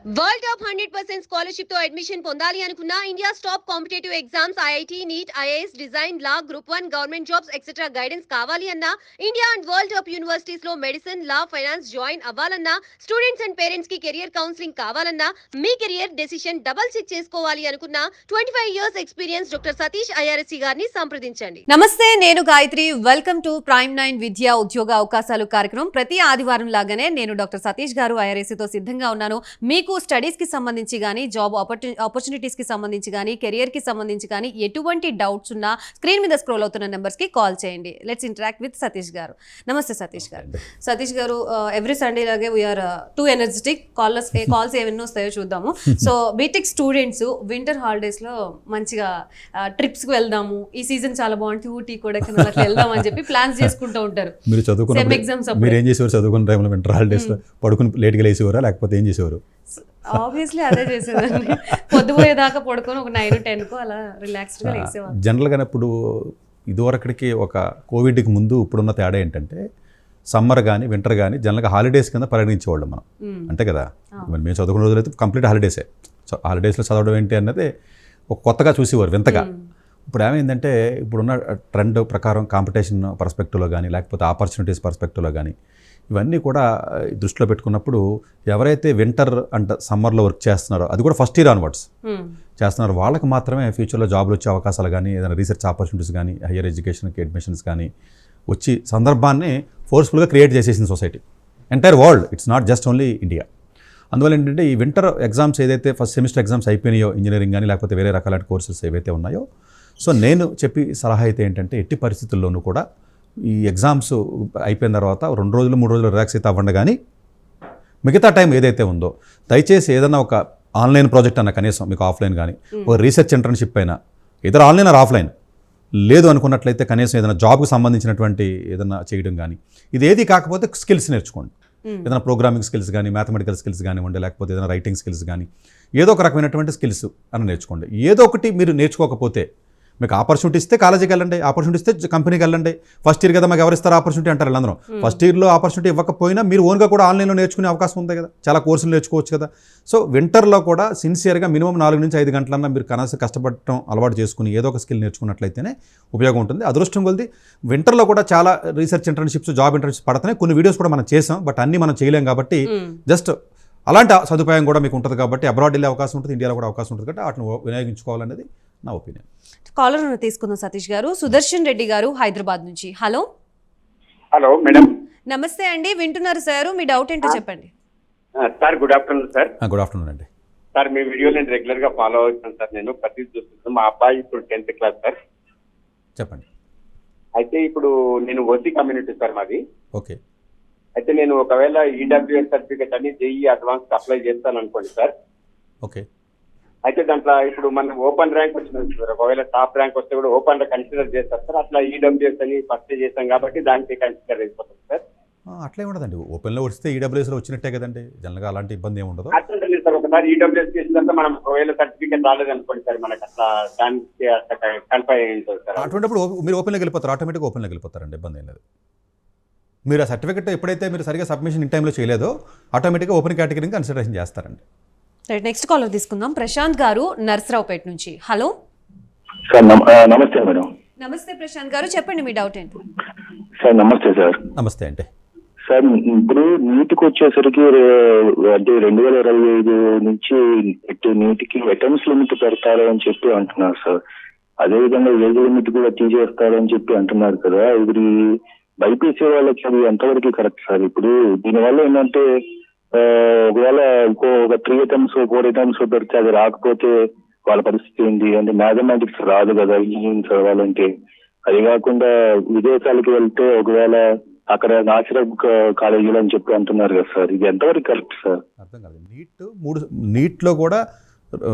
World top 100% scholarship తో admission పొందాలి అనుకున్నా India's top competitive exams IIT NEET IAS design law group 1 government jobs etcetera guidance కావాలి అన్నా India and world top universities లో medicine law finance join అవ్వాలన్నా students and parents కి career counselling కావాలన్నా మీ కెరియర్ డెసిషన్ డబుల్ చెక్ చేసుకోవాలి అనుకున్నా 25 years experience doctor Satish IRSC గారిని సంప్రదించండి. నమస్తే, నేను గాయత్రి. వెల్కమ్ టు ప్రైమ్ 9 విద్యా ఉద్యోగ అవకాశాలు కార్యక్రమం. ప్రతి ఆదివారం లాగానే నేను డాక్టర్ సతీష్ గారు ఐఆర్ఎస్సి తో సిద్ధంగా ఉన్నాను. మీకు స్టడీస్ కి సంబంధించి కానీ జాబ్ ఆపర్చునిటీస్ కి సంబంధించి కానీ కెరియర్ కి సంబంధించి కానీ ఎటువంటి డౌట్స్ ఉన్నా స్క్రీన్ మీద స్క్రోల్ అవుతున్న నెంబర్స్ కి కాల్ చేయండి. లెట్స్ ఇంటరాక్ట్ విత్ సతీష్ గారు. నమస్తే సతీష్ గారు. సతీష్ గారు, ఎవ్రీ సండే లాగే వీఆర్ టూ ఎనర్జెటిక్ కాల్స్ ఏమన్నా వస్తాయో చూద్దాము. So BTech students winter holidays లో మంచిగా ట్రిప్స్ కి వెళ్దాము, ఈ సీజన్ చాలా బాగుంటుంది, ఊటీ కొడైకెనాల్ అట్లా వెళ్దాం అని చెప్పి ప్లాన్స్ చేసుకుంటూ ఉంటారు. మీరు చదువుకున్న ఎగ్జామ్స్ మీరు ఏం చేసేవారు? చదువుకున్న టైంలో వింటర్ హాలిడేస్ పడుకుని లేట్గా లేసేవారా లేకపోతే ఏం చేసేవారు? ఆబ్వియస్లీ అదే చేసేదాన్ని. పొద్దుపోయేదాకా పడుకొని ఒక 9-10 అలా రిలాక్స్డ్గా లేసేవాళ్ళు. జనరల్గా ఇప్పుడు ఇదివరకడికి ఒక కోవిడ్కి ముందు ఇప్పుడున్న తేడా ఏంటంటే సమ్మర్ కానీ వింటర్ కానీ జనరల్గా హాలిడేస్ కింద పరిగణించేవాళ్ళం మనం, అంతే కదా. మేము చదువుకున్న రోజులైతే కంప్లీట్ హాలిడేసే. హాలిడేస్లో చదవడం ఏంటి అన్నది ఒక కొత్తగా చూసేవారు, వింతగా. ఇప్పుడు ఏమైందంటే ఇప్పుడున్న ట్రెండ్ ప్రకారం కాంపిటీషన్ పర్స్పెక్టివ్లో కానీ లేకపోతే ఆపర్చునిటీస్ పర్స్పెక్టివ్లో కానీ ఇవన్నీ కూడా దృష్టిలో పెట్టుకున్నప్పుడు ఎవరైతే వింటర్ అంటే సమ్మర్లో వర్క్ చేస్తున్నారో, అది కూడా ఫస్ట్ ఇయర్ ఆన్వర్డ్స్ చేస్తున్నారు, వాళ్ళకి మాత్రమే ఫ్యూచర్లో జాబ్లు వచ్చే అవకాశాలు కానీ ఏదైనా రీసెర్చ్ ఆపర్చునిటీస్ కానీ హయ్యర్ ఎడ్యుకేషన్కి అడ్మిషన్స్ కానీ వచ్చి సందర్భాన్ని ఫోర్స్ఫుల్గా క్రియేట్ చేసేసింది society, entire world. It's not just only India. అందువల్ల ఏంటంటే ఈ వింటర్ ఎగ్జామ్స్ ఏదైతే ఫస్ట్ సెమిస్టర్ ఎగ్జామ్స్ అయిపోయినాయో ఇంజనీరింగ్ కానీ లేకపోతే వేరే రకాల కోర్సెస్ ఏవైతే ఉన్నాయో, సో నేను చెప్పి సలహా అయితే ఏంటంటే ఎట్టి పరిస్థితుల్లోనూ కూడా ఈ ఎగ్జామ్స్ అయిపోయిన తర్వాత 2 రోజులు 3 రోజులు రిలాక్స్ అయితే అవ్వండి, కానీ మిగతా టైం ఏదైతే ఉందో దయచేసి ఏదైనా ఒక ఆన్లైన్ ప్రాజెక్ట్ అన్న, కనీసం మీకు ఆఫ్లైన్ కానీ ఒక రీసెర్చ్ ఇంటర్న్షిప్ అయినా, ఏదైనా ఆన్లైన్ ఆర్ ఆఫ్లైన్ లేదు అనుకున్నట్లయితే కనీసం ఏదైనా జాబ్కి సంబంధించినటువంటి ఏదైనా చేయడం కానీ, ఇది ఏది కాకపోతే స్కిల్స్ నేర్చుకోండి. ఏదైనా ప్రోగ్రామింగ్ స్కిల్స్ కానీ మ్యాథమెటికల్ స్కిల్స్ కానివ్వండి, లేకపోతే ఏదైనా రైటింగ్ స్కిల్స్ కానీ ఏదో ఒక రకమైనటువంటి స్కిల్స్ అని నేర్చుకోండి. ఏదో ఒకటి మీరు నేర్చుకోకపోతే మీకు ఆపర్చునిటీ ఇస్తే కాలేజీకి వెళ్ళండి, ఆపర్చునిటీ ఇస్తే కంపెనీకి వెళ్ళండి. ఫస్ట్ ఇయర్ కదా మాకు ఎవరు ఇస్తారు ఆపర్చునిటీ అంటారు వీళ్ళందరూ. ఫస్ట్ ఇయర్లో ఆపర్చునిటీ ఇవ్వకపోయినా మీరు ఓన్గా కూడా ఆన్లైన్లో నేర్చుకునే అవకాశం ఉంది కదా, చాలా కోర్సులు నేర్చుకోవచ్చు కదా. సో వింటర్లో కూడా సిన్సియర్గా మినిమం 4 నుంచి 5 గంటలన్నా మీరు కష్టపడటం అలవాటు చేసుకుని ఏదో ఒక స్కిల్ నేర్చుకున్నట్లయితేనే ఉపయోగం ఉంటుంది. అదృష్టం కొద్ది వింటర్లో కూడా చాలా రీసెర్చ్ ఇంటర్న్షిప్స్ జాబ్ ఇంటర్న్షిప్స్ పడుతున్నాయి. కొన్ని వీడియోస్ కూడా మనం చేసాం, బట్ అన్నీ మనం చేయలేం కాబట్టి జస్ట్ అలాంటి సదుపాయం కూడా మీకు ఉంటుంది కాబట్టి అబ్రాడ్ వెళ్ళే అవకాశం ఉంటుంది, ఇండియాలో కూడా అవకాశం ఉంటుంది కాబట్టి వాటిని వినియోగించుకోవాలనేది నా ఒపీనియన్. కాలర్ తీసుకుందాం సతీష్ గారు. సుదర్శన్ రెడ్డి గారు హైదరాబాద్ నుంచి. Hello madam. నమస్తే అండి, వింటున్నారు సార్, మీ డౌట్ ఏంటో చెప్పండి. Sir good afternoon sir. Good afternoon అండి. సార్ మీ వీడియోలు నేను రెగ్యులర్ గా ఫాలో అవుతున్నాను సార్. నేను ప్రతి చూస్తున్నాను. మా అబ్బాయి ఇప్పుడు 10th క్లాస్ సార్. చెప్పండి. అయితే ఇప్పుడు నేను ఓసీ కమ్యూనిటీ సార్ మాది. ఓకే. అయితే నేను ఒకవేళ ఈడబ్ల్యూఎస్ సర్టిఫికేట్ అని జేఈ అడ్వాన్స్ అప్లై చేస్తాను అనుకోండి సార్. ఓకే. అయితే దాంట్లో ఇప్పుడు మనం ఓపెన్ ర్యాంక్ వచ్చింది సార్. ఒకవేళ టాప్ ర్యాంక్ వస్తే కూడా ఓపెన్ గా కన్సిడర్ చేస్తారు సార్. అట్లా ఈడబ్ల్యూఎస్ అని ఫస్ట్ చేస్తాం కాబట్టి దానికి కన్సిడర్ అయిపోతుంది సార్. అట్లే ఉండదండి, ఓపెన్లో వస్తే ఈడబ్ల్యూఎస్లో వచ్చినట్టే కదండి, జనరల్గా అలాంటి ఇబ్బంది ఏమి ఉండదు. అట్లా సార్ ఒకసారి ఈడబ్ల్యూఎస్ చేసిన తర్వాత మనం ఒకవేళ సర్టిఫికేట్ రాలేదు అనుకోండి సార్, మనకి అట్లా దానికి అట్లా కన్ఫై అయింది సార్. అటువంటిప్పుడు మీరు ఓపెన్లోకి వెళ్ళిపోతారు, ఆటోమేటిక్గా ఓపెన్లోకి వెళ్ళిపోతారండి, ఇబ్బంది ఏం లేదు. మీరు ఆ సర్టిఫికేట్ ఎప్పుడైతే మీరు సరిగా సబ్మిషన్ ఇన్ టైంలో చేయలేదో ఆటోమేటిక్గా ఓపెన్ కేటగిరీని కన్సిడరేషన్ చేస్తారండి. నెక్స్ట్ కాలర్ తీసుకుందాం. ప్రశాంత్ గారు నర్సరావుపేట నుంచి. Hello sir. నమస్తే మేడం. నమస్తే ప్రశాంత్ గారు, చెప్పండి మీ డౌట్ ఏంటి. సార్ నమస్తే సార్. నమస్తే అండి. సార్ ఇప్పుడు నీటికి వచ్చేసరికి అంటే 2025 నుంచి నీటికి అటెంప్ట్స్ లిమిట్ పెడతారు అని చెప్పి అంటున్నారు సార్. అదేవిధంగా ఏజ్ లిమిట్ కూడా తీసేస్తారు అని చెప్పి అంటున్నారు కదా. ఇప్పుడు బైపీసీ వాళ్ళకి అది ఎంతవరకు కరెక్ట్ సార్? ఇప్పుడు దీనివల్ల ఏంటంటే ఒకవేళ ఒక 3 అటెంప్ట్స్ 4 అటెంప్ట్స్ పెడితే అది రాకపోతే వాళ్ళ పరిస్థితి ఏంటి? అంటే మ్యాథమెటిక్స్ రాదు కదా ఇంజనీరింగ్ చదవాలంటే. అది కాకుండా విదేశాలకు వెళ్తే ఒకవేళ అక్కడ నాచురల్ కాలేజీలు అని చెప్పి అంటున్నారు కదా సార్, ఇది ఎంతవరకు కరెక్ట్ సార్? అర్థం కాదు. నీట్లో కూడా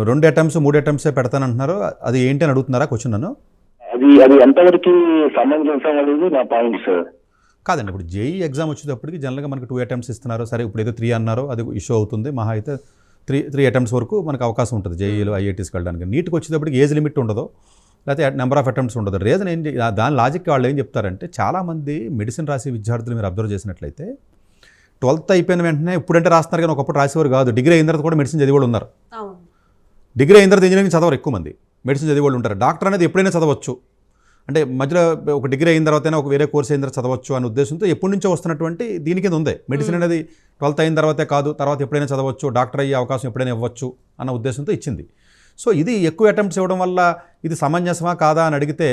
2 అటెంప్ట్స్ 3 అటెంప్ట్సే పెడతానంటున్నారు, అది ఏంటి అని అడుగుతున్నారా క్వశ్చన్ నన్ను? అది ఎంతవరకు సమంజసం అనేది నా పాయింట్ సార్. కాదండి, ఇప్పుడు జేఈ ఎగ్జామ్ వచ్చేటప్పటికి జనరల్గా మనకు 2 అటెంప్ట్స్ ఇస్తున్నారు. సరే ఇప్పుడు ఏదో 3 అన్నారో అది ఇష్యూ అవుతుంది. మహా అయితే 3 అటెంప్ట్స్ వరకు మనకు అవకాశం ఉంటుంది జేఈలో ఐఐటీస్కి వెళ్ళడానికి. నీట్కి వచ్చేటప్పటికి ఏజ్ లిమిట్ ఉండదు, లేకపోతే నెంబర్ ఆఫ్ అటెంప్ట్స్ ఉండదు. రీజన్ ఏంటి, దాని లాజిక్ వాళ్ళు ఏం చెప్తారంటే చాలామంది మెడిసిన్ రాసే విద్యార్థులు మీరు అబ్జర్వ్ చేసినట్లయితే 12th అయిపోయిన వెంటనే ఇప్పుడంటే రాస్తున్నారు కానీ ఒకప్పుడు రాసేవారు కాదు. డిగ్రీ అయిన తర్వాత కూడా మెడిసిన్ చదివేవాళ్ళు ఉన్నారు. అవును. డిగ్రీ అయిన తర్వాత ఇంజనీరింగ్ చదవరు ఎక్కువ మంది, మెడిసిన్ చదివేవాళ్ళు ఉంటారు. డాక్టర్ అనేది ఎప్పుడైనా చదవచ్చు, అంటే మధ్యలో ఒక డిగ్రీ అయిన తర్వాతైనా ఒక వేరే కోర్స్ అయిన తర్వాత చదవచ్చు అనే ఉద్దేశంతో ఎప్పటి నుంచో వస్తున్నటువంటి దీని కింద ఉంది. మెడిసిన్ అనేది 12th అయిన తర్వాతే కాదు, తర్వాత ఎప్పుడైనా చదవచ్చు, డాక్టర్ అయ్యే అవకాశం ఎప్పుడైనా ఇవ్వచ్చు అన్న ఉద్దేశంతో ఇచ్చింది. సో ఇది ఎక్కువ అటెంప్ట్స్ ఇవ్వడం వల్ల ఇది సమంజసమా కాదా అని అడిగితే,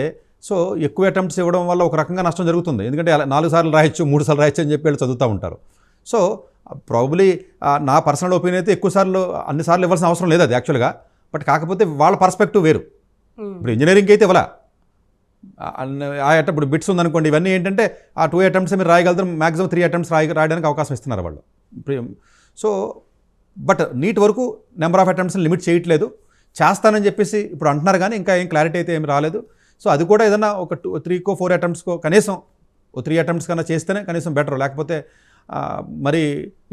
సో ఎక్కువ అటెంప్ట్స్ ఇవ్వడం వల్ల ఒక రకంగా నష్టం జరుగుతుంది. ఎందుకంటే 4 సార్లు రాయొచ్చు, 3 సార్లు రాయొచ్చు అని చెప్పి వీళ్ళు చదువుతూ ఉంటారు. సో ప్రాబబ్లీ నా పర్సనల్ ఒపీనియన్ అయితే ఎక్కువ సార్లు అన్నిసార్లు ఇవ్వాల్సిన అవసరం లేదు అది యాక్చువల్గా. బట్ కాకపోతే వాళ్ళ పర్స్పెక్టివ్ వేరు. ఇప్పుడు ఇంజనీరింగ్కి అయితే ఇవ్వాల ఇప్పుడు బిట్స్ ఉందనుకోండి, ఇవన్నీ ఏంటంటే ఆ 2 అటెంప్ట్స్ మీరు రాయగలుగుతారు, మ్యాక్సిమం 3 అటెంప్ట్స్ రాయడానికి అవకాశం ఇస్తున్నారు వాళ్ళు. సో బట్ నీట్ వరకు నెంబర్ ఆఫ్ అటెంప్ట్స్ని లిమిట్ చేయట్లేదు, చేస్తానని చెప్పేసి ఇప్పుడు అంటున్నారు కానీ ఇంకా ఏం క్లారిటీ అయితే ఏమి రాలేదు. సో అది కూడా ఏదన్నా ఒక 3-4 అటెంప్ట్స్కో కనీసం 3 అటెంప్ట్స్ కన్నా చేస్తేనే కనీసం బెటర్. లేకపోతే మరి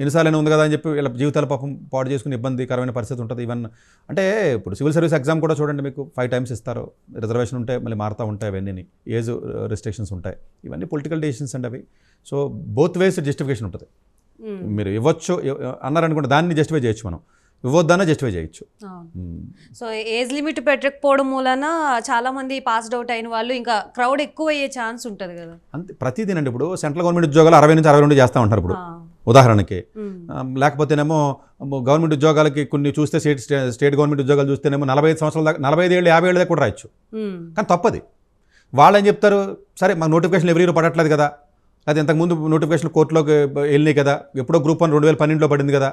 ఎన్నిసార్లు ఉంది కదా అని చెప్పి వీళ్ళ జీవితాల పాపం పాడు చేసుకుని ఇబ్బందికరమైన పరిస్థితి ఉంటుంది. ఈవెన్ అంటే ఇప్పుడు సివిల్ సర్వీస్ ఎగ్జామ్ కూడా చూడండి, మీకు 5 times ఇస్తారు, రిజర్వేషన్ ఉంటే మళ్ళీ మారుతూ ఉంటాయి, అవన్నీ ఏజ్ రిస్ట్రిక్షన్స్ ఉంటాయి, ఇవన్నీ పొలిటికల్ డెసిషన్స్ అండి అవి. సో బోత్ వేస్ జస్టిఫికేషన్ ఉంటుంది. మీరు ఇవ్వచ్చు అన్నారనుకుంటే దాన్ని జస్టిఫై చేయొచ్చు, మనం ఇవ్వద్దన్నా జస్టిఫై చేయొచ్చు. సో ఏజ్ లిమిట్ పెట్టకపోవడం మూలన చాలా మంది పాస్డ్ అవుట్ అయిన వాళ్ళు ఇంకా క్రౌడ్ ఎక్కువ అయ్యే ఛాన్స్ ఉంటుంది కదా. అంతే ప్రతిదీనండి. ఇప్పుడు సెంట్రల్ గవర్నమెంట్ ఉద్యోగాలు 60 నుంచి 62 చేస్తూ ఉంటారు ఇప్పుడు ఉదాహరణకి. లేకపోతేనేమో గవర్నమెంట్ ఉద్యోగాలకి కొన్ని చూస్తే స్టేట్ గవర్నమెంట్ ఉద్యోగాలు చూస్తేనేమో 45 సంవత్సరాల దాకా 45 ఏళ్ళు 50 ఏళ్ళ దాకా కూడా రాయొచ్చు. కానీ తప్పది. వాళ్ళు ఏం చెప్తారు, సరే మాకు నోటిఫికేషన్ ఎవరి ఇయర్ పడట్లేదు కదా, అది ఇంతకుముందు నోటిఫికేషన్ కోర్టులోకి వెళ్ళినాయి కదా, ఎప్పుడో గ్రూప్ 1 2012లో పడింది కదా,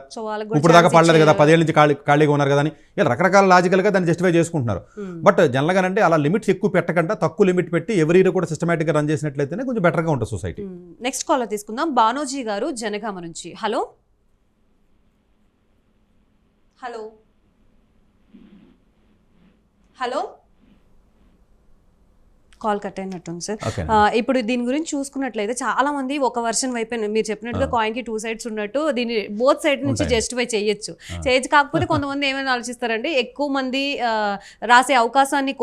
ఇప్పుడు దాకా పడలేదు కదా, 10 ఏళ్ళ నుంచి ఖాళీగా ఉన్నారు కదా అని ఇలా రకరకాల లాజికల్గా దాన్ని జస్టిఫై చేసుకుంటున్నారు. బట్ జనరల్గా అంటే అలా లిమిట్స్ ఎక్కువ పెట్టకుండా తక్కువ లిమిట్ పెట్టి ఎవరి ఇయర్ కూడా సిస్టమేటిక్గా రన్ చేసినట్లయితేనే కొంచెం బెటర్గా ఉంటుంది సొసైటీ. నెక్స్ట్ కాలర్ తీసుకుందాం. బానోజీ గారు జనగామ నుంచి. Hello hello hello call cut అయినట్టుంది సార్. ఇప్పుడు దీని గురించి చూసుకున్నట్లయితే చాలా మంది ఒక వర్షన్ వైపు మీరు చెప్పినట్టుగా కాయిన్ కి 2 sides ఉన్నట్టు దీన్ని బోత్ సైడ్ నుంచి జస్టిఫై చేయొచ్చు. కాకపోతే కొంతమంది ఏమైనా ఆలోచిస్తారంటే ఎక్కువ మంది రాసే అవకాశాన్ని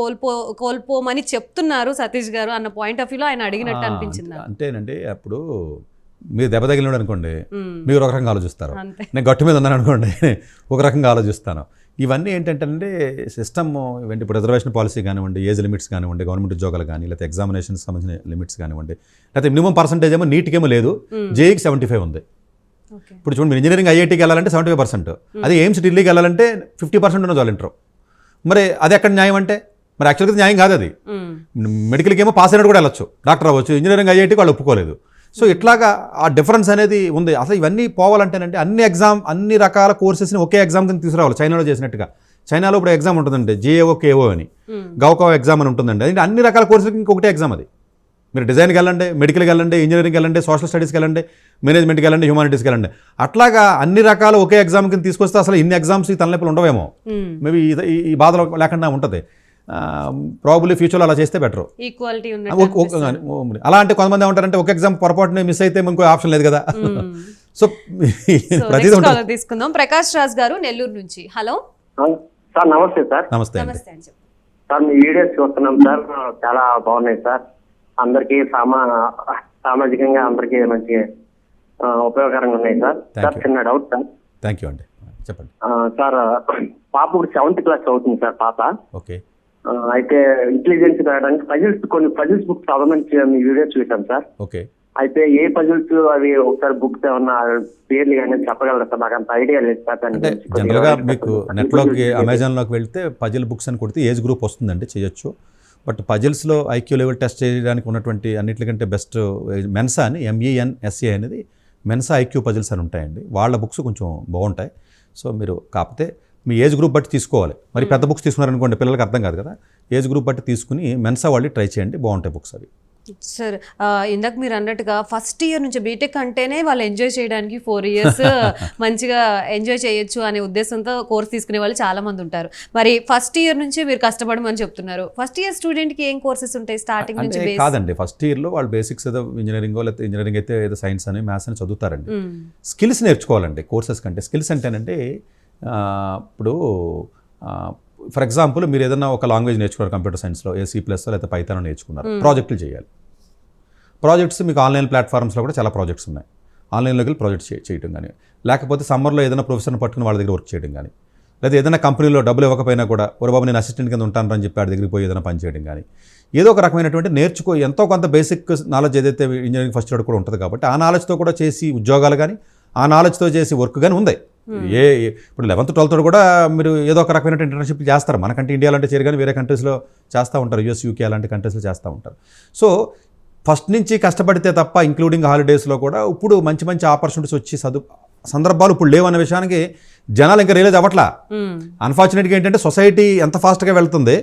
కోల్పోమని చెప్తున్నారు సతీష్ గారు అన్న పాయింట్ ఆఫ్ వ్యూలో ఆయన అడిగినట్టు అనిపించింది. అంతేనండి. అప్పుడు మీరు దెబ్బ తగిలినాడు అనుకోండి, మీరు ఒక రకంగా ఆలోచిస్తారు, నేను గట్టు మీద ఉన్నాను అనుకోండి ఒక రకంగా ఆలోచిస్తాను. ఇవన్నీ ఏంటంటే సిస్టమ్ ఇవన్నీ ఇప్పుడు రిజర్వేషన్ పాలసీ కానివ్వండి, ఏజ్ లిమిట్స్ కానివ్వండి, గవర్నమెంట్ ఉద్యోగాలు కానీ, లేకపోతే ఎగ్జామినేషన్స్ సంబంధించిన లిమిట్స్ కానివ్వండి, లేకపోతే మినిమం పర్సెంటేజ్ ఏమో నీట్కేమో లేదు, జేఈకి 75 ఉంది. ఇప్పుడు చూడండి, మీరు ఇంజనీరింగ్ ఐఐటీకి వెళ్ళాలంటే 75%, అదే ఎయిమ్స్ ఢిల్లీకి వెళ్ళాలంటే 50% ఉన్న వాళ్ళు ఇంటర్. మరి అది ఎక్కడ న్యాయం అంటే మరి యాక్చువల్గా న్యాయం కాదు అది. మెడికల్కి ఏమో పాస్ అయినట్టు కూడా వెళ్ళొచ్చు, డాక్టర్ అవ్వచ్చు, ఇంజనీరింగ్ ఐఐటీకి వాళ్ళు ఒప్పుకోలేదు. సో ఇట్లాగా ఆ డిఫరెన్స్ అనేది ఉంది. అసలు ఇవన్నీ పోవాలంటేనంటే అన్ని రకాల కోర్సెస్ని ఒకే ఎగ్జామ్ కింద తీసుకురావాలి, చైనాలో చేసినట్టుగా. చైనాలో ఇప్పుడు ఎగ్జామ్ ఉంటుందండి, జేఏఓ కేఓ అని, గౌకో ఎగ్జామ్ అని ఉంటుందండి. అంటే అన్ని రకాల కోర్సులకి ఇంకొకటే ఎగ్జామ్ అది. మీరు డిజైన్కి వెళ్ళండి, మెడికల్కి వెళ్ళండి, ఇంజనీరింగ్కి వెళ్ళండి, సోషల్ స్టడీస్కి వెళ్ళండి, మేనేజ్మెంట్కి వెళ్ళండి, హ్యూమానిటీస్కి వెళ్ళండి. అట్లాగా అన్ని రకాల ఒకే ఎగ్జామ్ కింద తీసుకొస్తే అసలు ఇన్ని ఎగ్జామ్స్ ఈ తలనొప్పులు ఉండవేమో, మేబీ ఈ బాధలు లేకుండా ఉంటుంది. ప్రాబబ్లీ ఫ్యూచర్లో అలా చేస్తే బెటర్. ఈక్వాలిటీ అలా అంటే కొంతమంది ఏమంటారంటే ఒక ఎగ్జామ్ పొరపాటునే మిస్ అయితే ఇంకో ఆప్షన్ లేదు కదా. సో ప్రతిదీ తీసుకుందాం. ప్రకాష్ రాజ్ గారు నెల్లూరు నుంచి. Hello sir. నమస్తే సార్. నమస్తే సార్, మీ వీడియోస్ చూస్తున్నాం సార్, చాలా బాగున్నాయి సార్. అందరికీ సామాజికంగా అందరికీ మంచి ఉపయోగకరంగా ఉన్నాయి సార్. సార్ చిన్న డౌట్ సార్. థ్యాంక్ యూ అండి, చెప్పండి సార్. పాప ఇప్పుడు 7th క్లాస్ చదువుతుంది సార్ పాప. ఓకే. అయితే ఇంటెలిజెన్స్ పెరగడానికి కొన్ని పజిల్స్ బుక్స్ చదవమని మీ వీడియో చూసాం సార్. ఓకే. అయితే ఏ పజిల్స్ అవి ఒకసారి బుక్స్ ఏమన్నా పేర్లు కానీ చెప్పగలరా సార్? నాకు అంత ఐడియా లేదు సార్. అంటే జనరల్గా మీకు నెట్లోకి అమెజాన్లోకి వెళ్తే పజిల్ బుక్స్ అని కొడితే ఏజ్ గ్రూప్ వస్తుందండి, చేయొచ్చు. బట్ పజిల్స్లో ఐక్యూ లెవెల్ టెస్ట్ చేయడానికి ఉన్నటువంటి అన్నిటికంటే బెస్ట్ మెన్సా అని, MENSA అనేది మెన్సా ఐక్యూ పజిల్స్ అని ఉంటాయండి. వాళ్ళ బుక్స్ కొంచెం బాగుంటాయి. సో మీరు కాకపోతే మీ ఏజ్ గ్రూప్ బట్టి తీసుకోవాలి. మరి పెద్ద బుక్స్ తీసుకున్నారనుకోండి పిల్లలకి అర్థం కాదు కదా, ఏజ్ గ్రూప్ బట్టి తీసుకుని మెన్సా వాళ్ళు ట్రై చేయండి, బాగుంటాయి బుక్స్ అవి. సార్ ఇందాక మీరు అన్నట్టుగా ఫస్ట్ ఇయర్ నుంచి బీటెక్ అంటేనే వాళ్ళు ఎంజాయ్ చేయడానికి 4 years మంచిగా ఎంజాయ్ చేయొచ్చు అనే ఉద్దేశంతో కోర్స్ తీసుకునే వాళ్ళు చాలా మంది ఉంటారు. మరి ఫస్ట్ ఇయర్ నుంచి మీరు కష్టపడమని చెప్తున్నారు. ఫస్ట్ ఇయర్ స్టూడెంట్కి ఏం కోర్సెస్ ఉంటాయి స్టార్టింగ్ నుంచి? కాదండి, ఫస్ట్ ఇయర్లో వాళ్ళు బేసిక్స్ ఏదో ఇంజనీరింగో లేకపోతే ఇంజనీరింగ్ అయితే ఏదో సైన్స్ అని మ్యాథ్స్ అని చదువుతారండి. స్కిల్స్ నేర్చుకోవాలండి కోర్సెస్ కంటే. స్కిల్స్ అంటేనంటే ఇప్పుడు ఫర్ ఎగ్జాంపుల్ మీరు ఏదైనా ఒక లాంగ్వేజ్ నేర్చుకున్నారు కంప్యూటర్ సైన్స్లో, C++ లేకపోతే పైథాన్ నేర్చుకున్నారు, ప్రాజెక్టులు చేయాలి. ప్రాజెక్ట్స్ మీకు ఆన్లైన్ ప్లాట్ఫామ్స్లో కూడా చాలా ప్రాజెక్ట్స్ ఉన్నాయి. ఆన్లైన్లోకి వెళ్ళి ప్రాజెక్ట్ చేయడం కానీ, లేకపోతే సమ్మర్లో ఏదైనా ప్రొఫెసర్ని పట్టుకుని వాళ్ళ దగ్గర వర్క్ చేయడం కానీ, లేదా ఏదైనా కంపెనీలో డబ్బులు ఇవ్వకపోయినా కూడా ఒరే బాబు నేను అసిస్టెంట్ కింద ఉంటానని చెప్పి వాడి దగ్గరికి పోయి ఏదైనా పని చేయడం కానీ, ఏదో ఒక రకమైనటువంటి ఎంతో కొంత బేసిక్ నాలెడ్జ్ ఏదైతే ఇంజనీరింగ్ ఫస్ట్ ఇయర్ కూడా ఉంటుంది కాబట్టి ఆ నాలెడ్జ్తో కూడా చేసి ఉద్యోగాలు కానీ, ఆ నాలెడ్జ్తో చేసి వర్క్ కానీ ఉంది. ఇప్పుడు 11th 12th కూడా మీరు ఏదో ఒక రకమైన ఇంటర్న్షిప్ చేస్తారు. మనకంటే ఇండియాలో అంటే చేయరు కానీ వేరే కంట్రీస్లో చేస్తూ ఉంటారు, US UK అలాంటి కంట్రీస్లో చేస్తూ ఉంటారు. సో ఫస్ట్ నుంచి కష్టపడితే తప్ప ఇంక్లూడింగ్ హాలిడేస్లో కూడా ఇప్పుడు మంచి మంచి ఆపర్చునిటీస్ వచ్చి సందర్భాలు ఇప్పుడు లేవు అనే విషయానికి జనాలు ఇంకా రియలైజ్ అవ్వట్లా. అన్ఫార్చునేట్గా ఏంటంటే సొసైటీ ఎంత ఫాస్ట్గా వెళ్తుంది,